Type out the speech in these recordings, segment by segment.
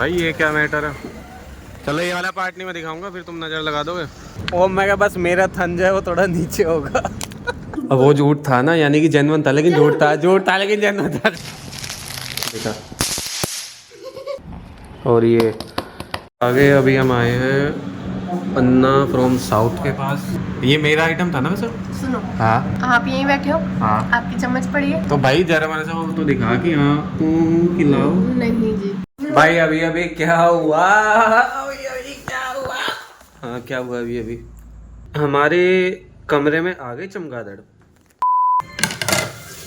भाई ये क्या मैटर है। चलो ये वाला पार्ट नहीं मैं दिखाऊंगा, फिर तुम नज़र लगा दोगे। और मैं क्या, बस मेरा थन जो है वो थोड़ा नीचे होगा। अब वो झूठ था ना, यानी कि जेन्युइन था, लेकिन झूठ था लेकिन जेन्युइन था। देखा। और ये आगे अभी हम आए हैं अन्ना फ्रॉम साउथ के पास। ये मेरा आइटम था ना वैसे। सुनो, हाँ आप यहीं बैठे हो, हाँ। आपकी चम्मच पड़ी है। तो भाई जरा मैंने से वो तो दिखा कि हाँ तुम खिलाओ। नहीं जी भाई अभी अभी क्या हुआ, अभी अभी क्या हुआ। हाँ क्या हुआ अभी अभी, हमारे कमरे में आ गई चमगादड़।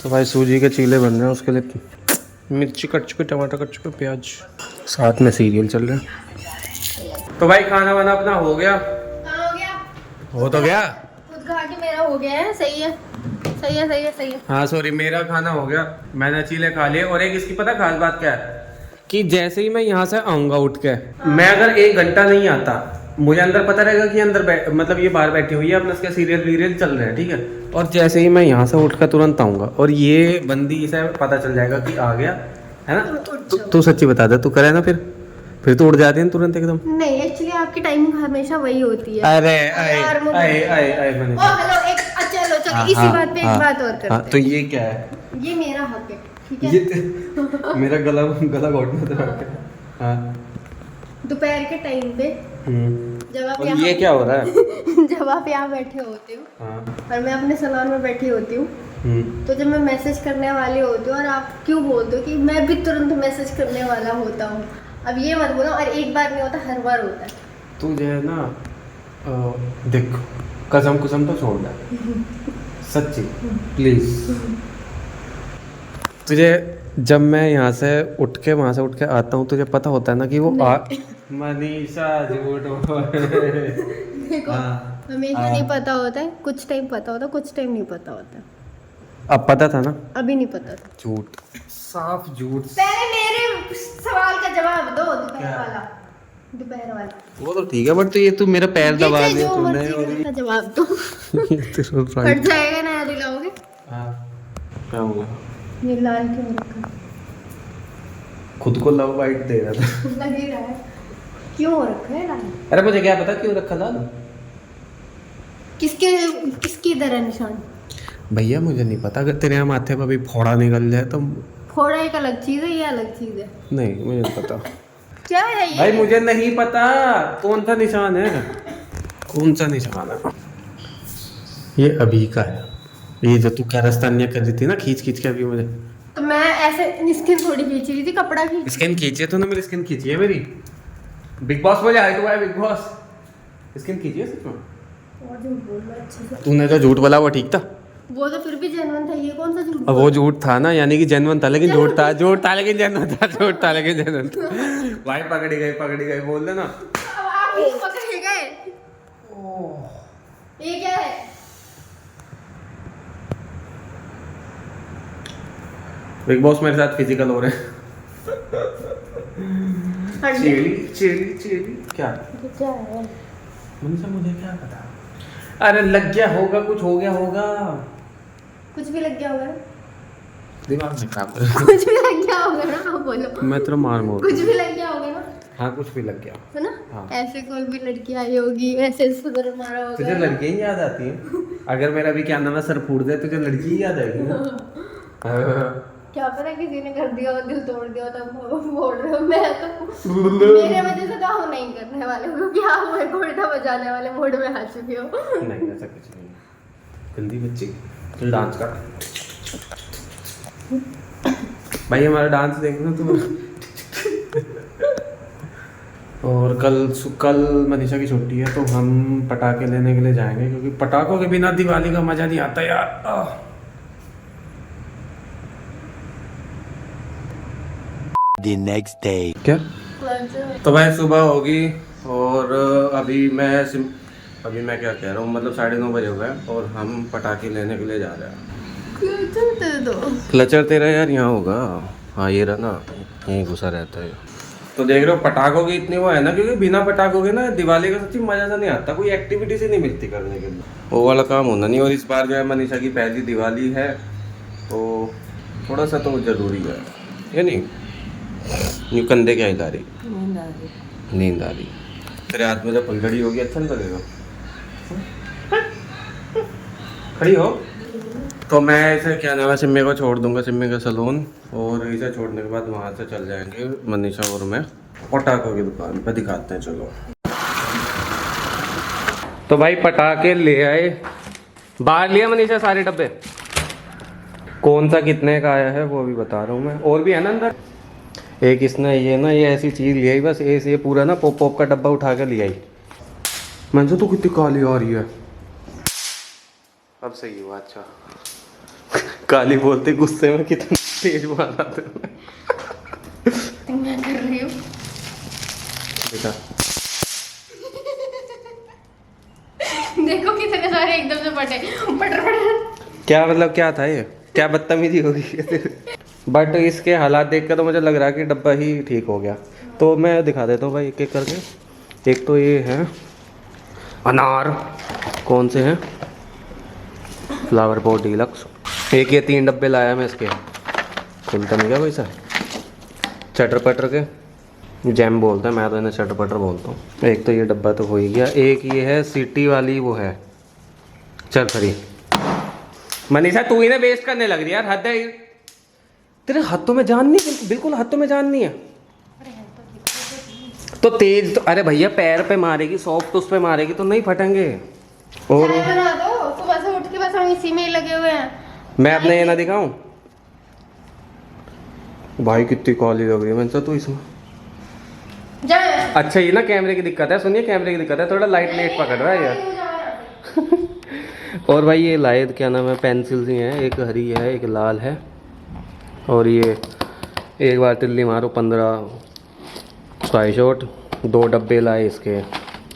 तो भाई सूजी के चीले बन रहे हैं, उसके लिए मिर्ची कट चुके, टमाटर कट चुके, प्याज, साथ में सीरियल चल रहे हैं। तो भाई खाना वाना अपना हो गया। कहाँ हो गया? हो तो गया। खुद खा के मेरा हो गया है। सही है, सही है, सही है, सही है। हाँ सॉरी, मेरा खाना हो गया, मैंने चीले खा लिए। और एक इसकी पता खास बात क्या है, कि जैसे ही मैं यहाँ से आऊँगा उठ के, मैं अगर 1 घंटा नहीं आता, मुझे अंदर पता रहेगा कि अंदर मतलब ये बाहर बैठी हुई है अपना, इसका सीरियल वीरियल चल रहे हैं, ठीक है। और जैसे ही मैं यहाँ से उठ कर तुरंत आऊँगा और ये बंदी से पता चल जाएगा कि आ गया है ना। तू सच्ची बता दे, तू करे ना फिर तो उड़ जाती है तुरंत एकदम। नहीं, एक्चुअली आपकी टाइमिंग हमेशा वही होती है। अरे हेलो एक चलो चलो इसी बात पे एक बात और करते हैं। तो ये क्या है, ये मेरा हक है, ठीक है। ये मेरा गला घोटना था। हाँ दोपहर के टाइम पे जब आप और ये क्या हो रहा है। जब आप यहाँ बैठे होते हो हाँ और मैं अपने सलोन में बैठी होती हूँ, तो जब मैं मैसेज करने वाली होती हूँ और आप क्यों बोलते हो कि मैं भी तुरंत मैसेज करने वाला होता हूँ। अब ये मत बोलो, और एक बार नहीं होता, हर बार होता है। तू जो है ना देख, कसम कुसम तो छोड़ दे, सच्ची प्लीज। तुझे जब मैं यहाँ से उठ के वहाँ से उठ के आता हूँ, तुझे पता होता है ना कि वो मनीषा झूठ देखो हमेशा नहीं पता होता है, कुछ टाइम पता होता है, कुछ टाइम नहीं पता होता है। अब पता था ना, अभी नहीं पता था। झूठ, साफ झूठ। पहले मेरे सवाल का जवाब दो, दोपहर वाला। वो तो ठीक है, बट तो ये तू मेरा पैर दबा दे जो तूने, मर्जी और का जवाब दो। फट जाएगा, नया दिलाओगे। हाँ क्या हुआ, ये लाल क्यों रखा? खुद को लव बाइट दे रहा था। लग ही रहा है। क्यों रखा है लाल? अरे मुझे क्या पता क्यों रखा था। किसके इधर है निशान? भैया मुझे नहीं पता, अगर तेरे यहाँ माथे पर भी फोड़ा निकल जाए तो। फोड़ा एक अलग चीज है, ये अलग चीज है। नहीं मुझे नहीं पता। क्या है ये? भाई मुझे नहीं पता कौन सा निशान है, कौन सा निशान है। ये अभी का है, ये जो तू कारस्तानियाँ कर रही थी ना खींच खींच के अभी मुझे। तो मैं ऐसे स्किन थोड़ी खींच रही थी, कपड़ा खींच। स्किन खींची है तूने, मेरी स्किन खींची है मेरी। बिग बॉस बोले आए तो बिग बॉस, स्किन खींची है सच में। और झूठ बोल रहा है अच्छे से। तूने जो झूठ बोला वो ठीक था। वो तो फिर भी जेन्युइन था, ये कौन सा झूठ? अब वो झूठ था ना, यानी कि जेन्युइन था लेकिन झूठ था लेकिन जेन्युइन था, झूठ था लेकिन जेन्युइन था। भाई पकड़ी गई बोल देना। अब आप ही पकड़े गए। ये क्या है? बिग बॉस मेरे साथ फिजिकल हो रहे हैं। चेली क्या क्या है? मुझे क्या पता। अरे लग गया होगा, कुछ हो गया होगा, कुछ भी लग गया होगा ना? दिमाग में खराब कुछ भी लग गया होगा ना, आप बोलो। मैं तेरा मार मोड़। कुछ भी लग गया होगा ना? हाँ कुछ भी लग गया है ना? हाँ। ऐसे कोई भी लड़की आई होगी, ऐसे सुधर मारा होगा। तुझे लड़कियां ही याद आती हैं? अगर मेरा भी क्या नाम है सर फूट दे, तुझे लड़की ही याद आएगी ना। क्या पता किसी ने कर दिया हो, दिल तोड़ दिया हो, तब बोल रहे हो। मैं तो मेरे वजह से तो हम नहीं करने वाले, क्योंकि आप मेरे को उल्टा बजाने वाले मूड में आ चुके हो। नहीं ऐसा कुछ नहीं, जल्दी बच्ची चल डांस कर। भाई हमारा डांस देखना तुम। और कल मनीषा की छुट्टी है, तो हम पटाखे लेने के लिए जाएंगे, क्योंकि पटाखों के बिना दिवाली का मजा नहीं आता यार। The next day. क्या तो भाई सुबह होगी और अभी मैं क्या कह रहा हूँ, मतलब 9:30 बजे हो गए और हम पटाखे लेने के लिए जा रहे हैं। क्लचर तेरा यार यहाँ होगा, हाँ ये रहा ना, यहीं घुसा रहता है। तो देख रहे हो पटाखों की इतनी वो है ना, क्योंकि बिना पटाखों के ना दिवाली का सच्ची मजा सा नहीं आता, कोई एक्टिविटी से नहीं मिलती करने के लिए, वो वाला काम होना नहीं। और इस बार जो है मनीषा की पहली दिवाली है, तो थोड़ा सा तो जरूरी है ये नहीं, यूँ कंधे क्या हिला रही? नींद आ रही। नींद आ रही। तेरे हाथ में जब पलड़ी होगी अच्छा नहीं लगेगा? खड़ी हो। तो मैं इसे क्या नाम है सिम्मी को छोड़ दूंगा, सिम्मी का सलून, और इसे छोड़ने के बाद वहाँ से चल जाएंगे मनीषा और मैं पटाखों की दुकान पर, दिखाते हैं चलो। तो भाई पटाखे ले आए, बाहर लिया मनीषा सारे डब्बे। कौन सा कितने का आया है वो भी बता रहा हूँ मैं, और भी है ना अंदर। एक इसने ये ऐसी चीज़ लिया ही बस, ये पूरा ना पॉप पॉप का डब्बा उठा के लिया ही। मैंने तो कितनी काली आ रही है, अब सही हुआ। अच्छा काली बोलते गुस्से में कितना तेज मारा मैं कर रही हूँ बेटा। देखो कितने सारे एकदम से फटे, पटर पटर। क्या मतलब क्या था ये, क्या बदतमीजी होगी? बट इसके हालात देख कर तो मुझे लग रहा है कि डब्बा ही ठीक हो गया। तो मैं दिखा देता हूँ भाई एक एक करके। एक तो ये है अनार, कौन से हैं, फ्लावर पॉट डीलक्स। एक ये 3 डब्बे लाया मैं इसके, खुलता नहीं क्या भाई सर। चटर पटर के जैम बोलते हैं, मैं तो इन्हें चटर पटर बोलता हूँ। एक तो ये डब्बा तो हो ही गया। एक ये है सिटी वाली, वो है चल खरी। मनीषा तू इन्हें वेस्ट करने लग रही है यार, हद है। तेरे हाथों में जान नहीं, बिल्कुल हाथों में जान नहीं है। तो तेज तो, अरे भैया पैर पे मारेगी, सॉफ्ट उस पे मारेगी तो नहीं फटेंगे। और चाय बना दो, सुबह से उठ के बस हम इसी में ही लगे हुए हैं। मैं अपने ये ना दिखाऊं भाई, कितनी काली लग रही है मैंने तो इसमें। जाए अच्छा ये ना कैमरे की दिक्कत है, सुनिए कैमरे की दिक्कत है, थोड़ा लाइट लेट पकड़ रहा है यार। और भाई ये लाए क्या नाम है, पेंसिल्स ही हैं, एक हरी है एक लाल है। और ये एक बार तिल्ली मारो 15 स्काई शॉट। 2 डब्बे लाए इसके,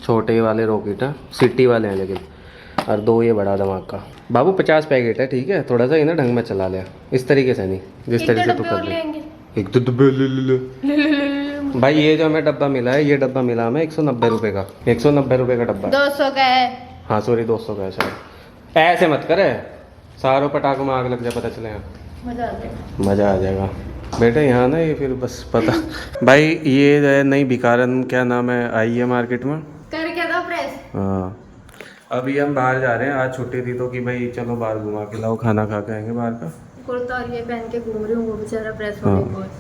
छोटे वाले रॉकेट है, सिटी वाले हैं लेकिन, और 2 ये बड़ा धमाका। बाबू 50 पैकेट है ठीक है, थोड़ा सा इन्हें ढंग में चला लिया, इस तरीके से नहीं जिस तरीके से तू कर ले। एक तो डब्बे ले भाई। ये जो हमें डब्बा मिला है, ये डब्बा मिला हमें 190 रुपये का, 190 रुपये का डब्बा। 200 का है। हाँ सॉरी 200 का है शायद। ऐसे मत करे, सारों पटाखों में आग लग जाए पता चले। मज़ा आ जाएगा बेटे यहाँ ना, ये फिर बस पता। भाई ये जो है नई भिकारन क्या नाम है आई है मार्केट में, कर क्या था प्रेस। हाँ अभी हम बाहर जा रहे हैं, आज छुट्टी थी तो कि भाई चलो बाहर घुमा के लाओ, खाना खा के आएंगे बाहर का। कुर्ता और ये पहन के घूम रही हूँ, वो बेचारा प्रेस हो गई बहुत।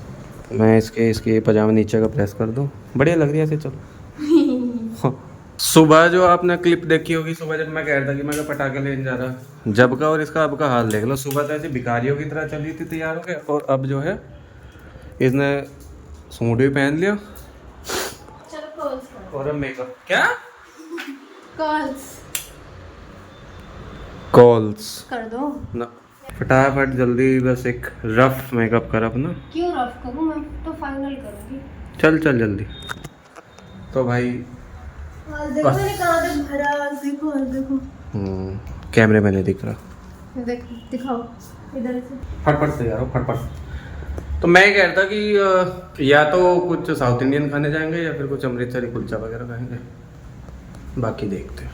मैं इसके पजामा नीचे का प्रेस कर दूँ, बढ़िया लग रही है ऐसे। चलो सुबह जो आपने क्लिप देखी होगी, सुबह जब मैं कह रहा था कि मैं पटाखे लेने जा रहा, जब का और इसका अब का हाल देख लो। सुबह तो ऐसी भिखारियों की तरह चली थी तैयार हो के, और अब जो है इसने सूट भी पहन लिया। चलो कॉल्स करो। और अब मेकअप क्या कॉल्स कर दो ना, फटाफट जल्दी बस एक रफ मेकअप कर अपना। क्यों रफ करूँ, मैं तो फाइनल करूँगी। चल चल जल्दी। तो भाई देखो मैंने कहाँ तक भरा, देखो देखो। कैमरे में नहीं दिख रहा, दिखाओ इधर से। फटफट से यार फटफट। तो मैं कह रहा था कि या तो कुछ साउथ इंडियन खाने जाएंगे या फिर कुछ अमृतसरी कुलचा वगैरह खाएंगे, बाकी देखते हैं।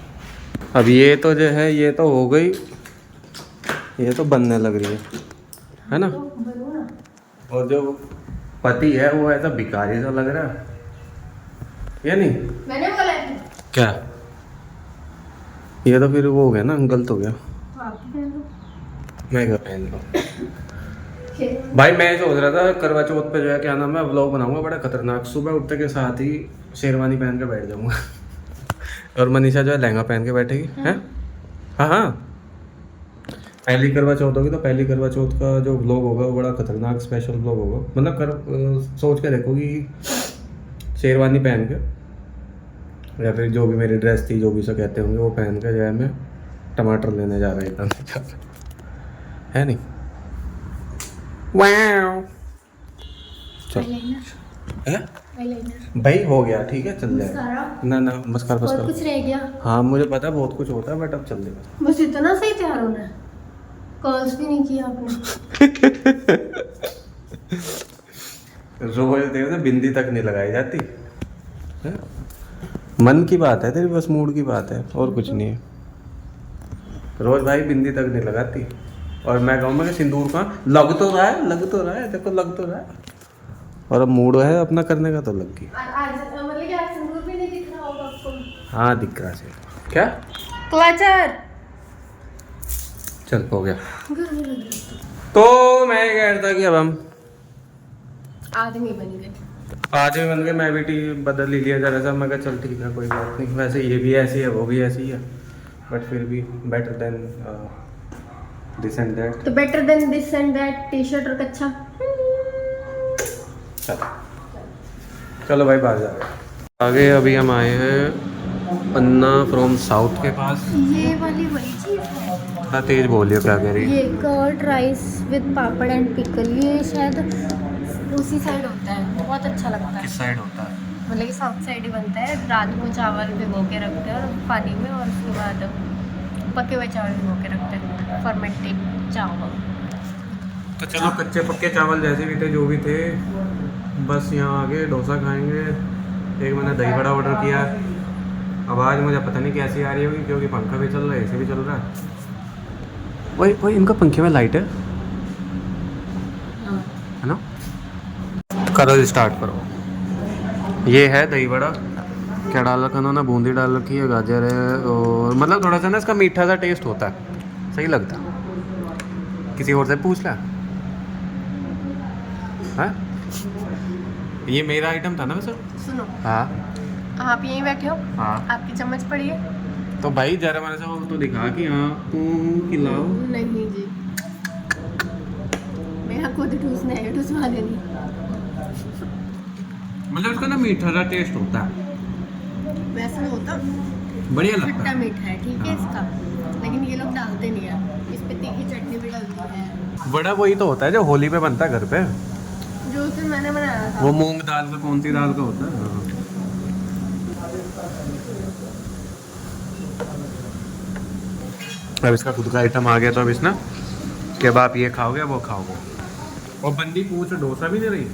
अब ये तो जो है ये तो हो गई, ये तो बनने लग रही है ना। और जो पति है वो ऐसा भिखारी सा लग रहा है या नहीं। मैंने बोला है क्या, ये तो फिर वो हो गया ना, गलत हो गया। मैं क्या पहन लो भाई। मैं सोच रहा था करवा चौथ पे जो है क्या नाम है व्लॉग बनाऊंगा बड़ा खतरनाक, सुबह उठने के साथ ही शेरवानी पहन के बैठ जाऊंगा। और मनीषा जो है लहंगा पहन के बैठेगी हैं। हाँ हाँ पहली करवा चौथ होगी तो पहली करवा चौथ का जो व्लॉग होगा वो बड़ा खतरनाक स्पेशल व्लॉग होगा। मतलब सोच के देखोगी शेरवानी पहन के, या फिर जो भी मेरी ड्रेस थी जो भी सब कहते होंगे वो पहन के जो है मैं टमाटर लेने जा रहा है नहीं। वाओ चल है भाई हो गया ठीक है, चल जाएगा। ना ना मस्कार और कुछ रह गया। हाँ मुझे पता बहुत कुछ होता है बट अब चल देगा। बस इतना सही तैयार होना है, कॉल्स भी नहीं किया आपने। रोज देखो बिंदी तक नहीं लगाई जाती है? मन की बात है तेरी, बस मूड की बात है और कुछ नहीं है। रोज भाई बिंदी तक नहीं लगाती। और मैं कहूँगा कि सिंदूर का लग तो रहा है देखो लग तो रहा है। और अब मूड है अपना करने का तो लग गई। मतलब कि आज संदूर भी नहीं दिख रहा होगा आपको। हाँ दिख रहा है। क्या क्लचर चल हो गया। तो मैं कह रहा था कि अब हम आदमी बन गए। आदमी बन गए, मैं भी टी बदल ही लिया जरा सा। मैं कहा चल ठीक है कोई बात नहीं, वैसे ये भी ऐसी है वो भी ऐसी ही है, बट फिर भी better than this and that. तो better than this and that T shirt और कच्छा। चलो भाई बाहर जा रहे हैं आगे। अभी हम आए हैं अन्ना फ्रॉम साउथ के पास। ये वाली वही चीज है। हाँ तेज बोलिए क्या कह रही है। ये curd rice with papad and pickle, ये शायद उसी साइड होता है, बहुत अच्छा लगता है। किस साइड होता है? मतलब कि साउथ साइड ही बनता है। रात को चावल भिगो के रखते हैं और पानी में, और उसके बाद पके हुए चावल भिगो के रखते हैं, फर्मेंटेड चावल। तो चलो कच्चे पक्के चावल जैसे भी थे जो भी थे, बस यहाँ आगे डोसा खाएंगे। एक मैंने दही बड़ा ऑर्डर किया। आवाज़ मुझे पता नहीं कैसी आ रही होगी क्योंकि पंखा भी चल रहा है, एसी भी चल रहा है। वही इनका पंखे में लाइट है ना। करो स्टार्ट करो। ये है दही बड़ा। क्या डाल रखा उन्होंने? बूंदी डाल रखी है, गाजर है, और मतलब थोड़ा सा ना इसका मीठा सा टेस्ट होता है, सही लगता। किसी और से पूछ ला। हाँ ये मेरा आइटम था ना वैसे। सुनो, हाँ आप यहीं बैठे हो, हाँ आपकी चम्मच पड़ी है। तो भाई जरा मैंने से वो तो दिखा कि हाँ तू खिलाओ। नहीं जी, मेरा खुद ठूसना है, ठूसवा देनी। मतलब इसका ना मीठा सा टेस्ट होता है, वैसे नहीं होता, बढ़िया लगता खट्टा है। मीठा है, ठीक है इसका, लेकिन ये लोग डालते नहीं है। इस पे तीखी चटनी भी डालती है। बड़ा वही तो होता है जो होली पे बनता है घर पे, जो उस दिन मैंने बनाया था। वो मूंग दाल का, कौन सी दाल का होता है। हाँ। अब इसका खुद का आइटम आ गया तो अब इसना कि अब आप ये खाओगे वो खाओगे। और बंदी पूछ डोसा भी दे रही,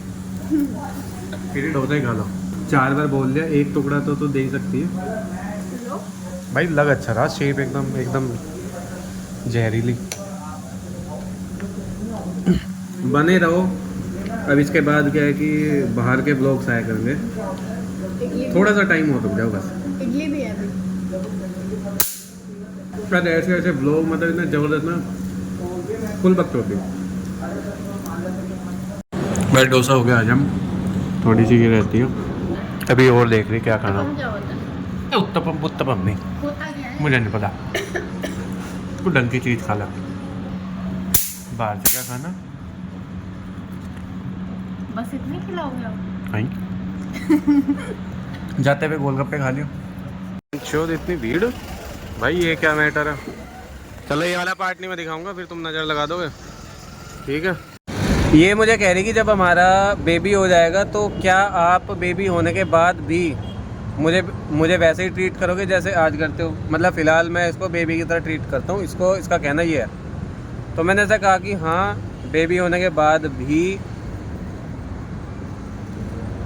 फिर ही डोसा ही खा लो। 4 बार बोल दिया, एक टुकड़ा तो दे ही सकती है लो। भाई। लग अच्छा रहा, शेप एकदम एकदम जहरीली। बने रहो। अब इसके बाद क्या है कि बाहर के ब्लॉग्स आया करेंगे, थोड़ा सा टाइम हो, रुक जाओ बस। इडली भी है अभी। पर ऐसे ऐसे ब्लॉग मतलब इतना जबरदस्त ना, फुल वक्त होती है। भाई डोसा हो गया आज, हम थोड़ी सी ये रहती है अभी, और देख रही क्या खाना। क्या होता है? उत्तपम उत्तपम नहीं, होता क्या है? मुझे नहीं पता। तू ढंग की चीज़ खा ला, बाहर से क्या खाना। बस इतनी खिलाओगे आप? नहीं जाते हुए गोलगप्पे खा लियो। शोध इतनी भीड़ भाई, ये क्या मैटर है। चलो ये वाला पार्ट नहीं मैं दिखाऊंगा, फिर तुम नज़र लगा दोगे, ठीक है। ये मुझे कह रही कि जब हमारा बेबी हो जाएगा तो क्या आप बेबी होने के बाद भी मुझे वैसे ही ट्रीट करोगे जैसे आज करते हो। मतलब फ़िलहाल मैं इसको बेबी की तरह ट्रीट करता हूँ, इसका कहना ये है। तो मैंने ऐसा कहा कि हाँ बेबी होने के बाद भी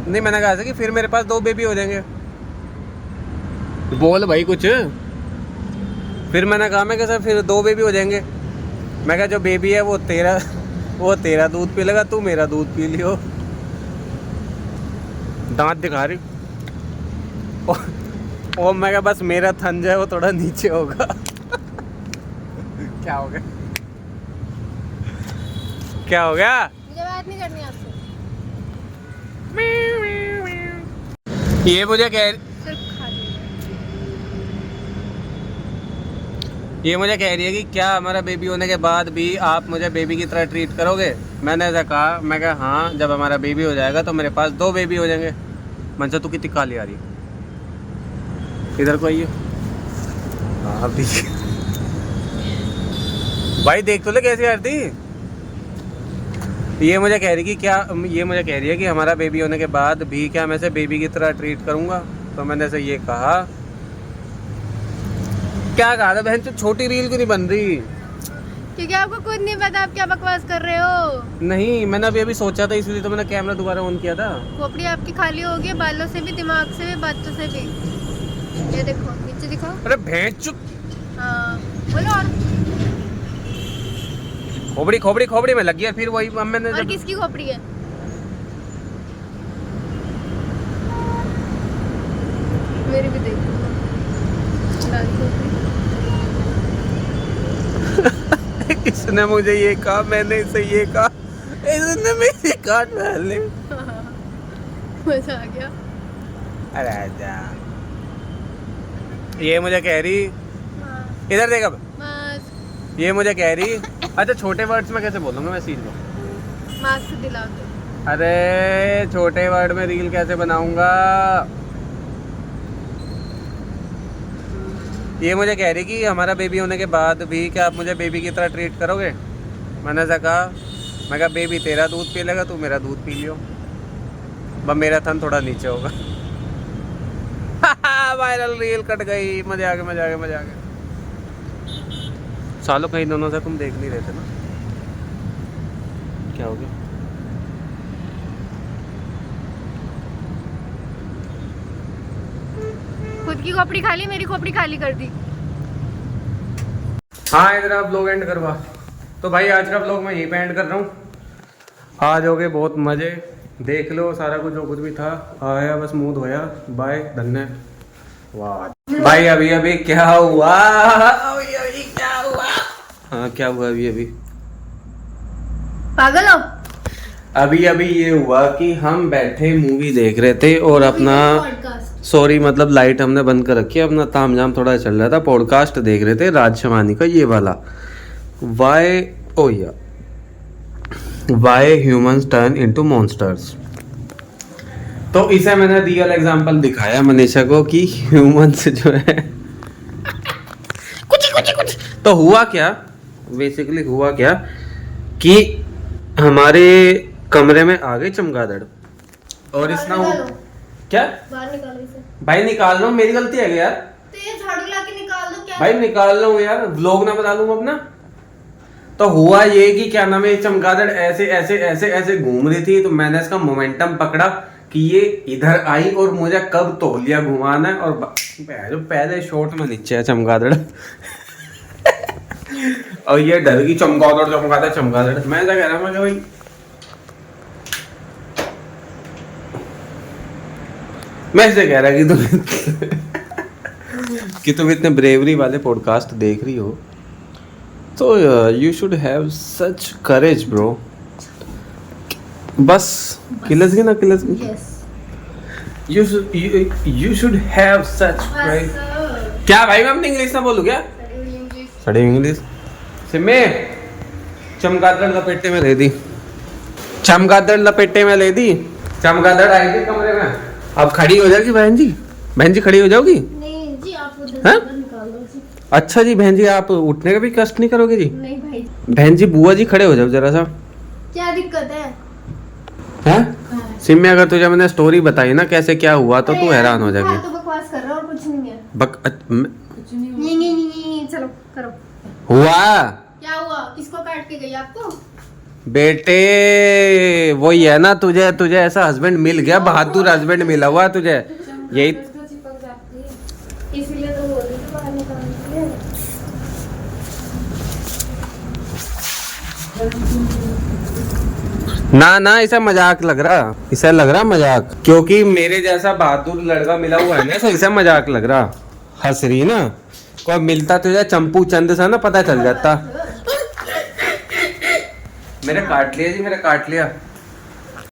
नहीं, मैंने कहा था कि फिर मेरे पास 2 बेबी हो जाएंगे। बोल भाई कुछ। फिर मैंने कहा मैं कैसा फिर 2 बेबी हो जाएंगे। मैं कहा जो बेबी है वो तेरा दूध पी लेगा, तू मेरा दूध पी लियो। दांत दिखा रही। और मैं कहा बस मेरा थन जो है वो थोड़ा नीचे होगा। क्या हो गया? क्या हो गया? मुझे बात नहीं करनी आपसे। ये मुझे कह रही है कि क्या हमारा बेबी होने के बाद भी आप मुझे बेबी की तरह ट्रीट करोगे। मैंने ऐसा कहा, मैं कहा हाँ जब हमारा बेबी हो जाएगा तो मेरे पास 2 बेबी हो जाएंगे। मनसा तू कितनी काली आ रही है, इधर को आइए। हाँ ठीक भाई, देख तो ले कैसी आ रही। ये मुझे कह रही है कि हमारा बेबी होने के बाद भी क्या मैं इसे बेबी की तरह ट्रीट करूँगा। तो मैंने ऐसे ये कहा, क्या कहा था बहन, तो छोटी रील क्यों नहीं बन रही? क्योंकि आपको खुद नहीं पता आप क्या बकवास कर रहे हो। नहीं मैंने अभी सोचा था, इसलिए तो मैंने कैमरा दोबारा ऑन किया था। खोपड़ी आपकी खाली होगी, बालों से भी, दिमाग से भी, बातों से भी। ये देखो नीचे दिखाओ। अरे भैंस चुप। हाँ बोलो। और खोपड़ी में लग गया फिर वही। मैंने और किसकी खोपड़ी है? मेरी भी देख लाल टोपी। इसने मुझे ये कहा, मैंने इसे ये कहा, इसने मेरी काट डाली। मजा आ गया। अरे आजा। ये मुझे कह रही, इधर देख अब। मास्क ये मुझे कह रही, अच्छा छोटे वर्ड्स में कैसे बोलूँगा मैं सीन को? मास्क दिला दो। अरे छोटे वर्ड में रील कैसे बनाऊंगा? ये मुझे कह रही कि हमारा बेबी होने के बाद भी क्या आप मुझे बेबी की तरह ट्रीट करोगे? मैंने ऐसा कहा, मैं कहा बेबी तेरा दूध पी लेगा, तू मेरा दूध पी लियो, बस मेरा थन थोड़ा नीचे होगा। वायरल रील कट गई, मजे आ गए मजे आ गए मजे आ गए। सालों कहीं दोनों से तुम देख नहीं रहे थे ना, क्या हो गया? खुद की खोपड़ी खाली, मेरी खोपड़ी खाली कर दी। हाँ इधर आप ब्लॉग एंड करवा। तो भाई आज का ब्लॉग मैं यहीं पे एंड कर रहा हूँ। आज हो गए बहुत मजे, देख लो सारा कुछ जो कुछ भी था आया, बस मुंह धोया, बाय धन्यवाद। भाई अभी अभी क्या हुआ? अभी अभी क्या हुआ? हाँ क्या हुआ अभी अभी? पागल हो? अभी अभी ये हुआ कि हम बैठे मूवी देख रहे थे और अपना पॉडकास्ट। सॉरी मतलब लाइट हमने बंद कर रखी है, अपना तामझाम थोड़ा चल रहा था, पॉडकास्ट देख रहे थे राज शमानी का ये वाला, why humans turn into monsters. तो इसे मैंने रियल एग्जांपल दिखाया मनीषा को कि ह्यूमंस जो है कुछ तो हुआ क्या, बेसिकली हुआ क्या कि हमारे कमरे में आ गई चमगादड़ और इसना क्या बाहर निकालो इसे। भाई निकाल रहा हूँ, मेरी गलती है यार। तो ये झाड़ू ला के निकाल दो क्या? भाई निकाल रहा हूँ यार, व्लॉग ना बना लूँ अपना। तो हुआ ये कि क्या नाम है, चमगादड़ ऐसे ऐसे ऐसे ऐसे घूम रही थी, तो मैंने इसका मोमेंटम पकड़ा कि ये इधर आई और मुझे कब तौलिया घुमाना है, और जो पहले शॉट में नीचे है चमगादड़। और ये डर गई, चमगादड़ चमगादड़ चमगादड़। मैं क्या कह रहा हूँ भाई, मैं इसे कह रहा कि तुम इतने ब्रेवरी वाले पॉडकास्ट देख रही हो, तो you should have such courage bro. बस किलस ना किलस, यू शुड हैव सच करेज। क्या भाई मैं अपनी इंग्लिश ना बोलूं क्या? सड़ी इंग्लिश से मैं चमगादड़ लपेटे में ले दी, चमगादड़ लपेटे में ले दी, चमगादड़ आई थी कमरे में। अब खड़ी हो जाएगी बहन जी खड़ी हो जाओगी? नहीं जी, आप उधर हाँ? निकाल दो जी। अच्छा जी बहन जी, आप उठने का भी कष्ट नहीं करोगे जी? नहीं भाई। बहन जी बुआ जी खड़े हो जाओ जरा सा। क्या दिक्कत है? हैं सिम्मी, अगर तुझे मैंने स्टोरी बताई ना कैसे क्या हुआ तो तू हैरान हो जाएगी। तो बकवास कर रहा और कुछ नहीं है। कुछ नहीं, चलो करो। हुआ क्या हुआ? किसको काट के गई आपको? बेटे वही है ना, तुझे तुझे ऐसा हस्बैंड मिल गया, बहादुर हस्बैंड मिला हुआ तुझे, यही चिपक जाती है, इसीलिए तो बोल रही थी बाहर निकालने के लिए। ना इसे मजाक लग रहा, इसे लग रहा मजाक, क्योंकि मेरे जैसा बहादुर लड़का मिला हुआ है ना, तो इसे मजाक लग रहा। हंस रही ना, कोई मिलता तुझे चंपू चंद सा ना पता चल जाता। मेरे काट लिया जी, मेरे काट लिया।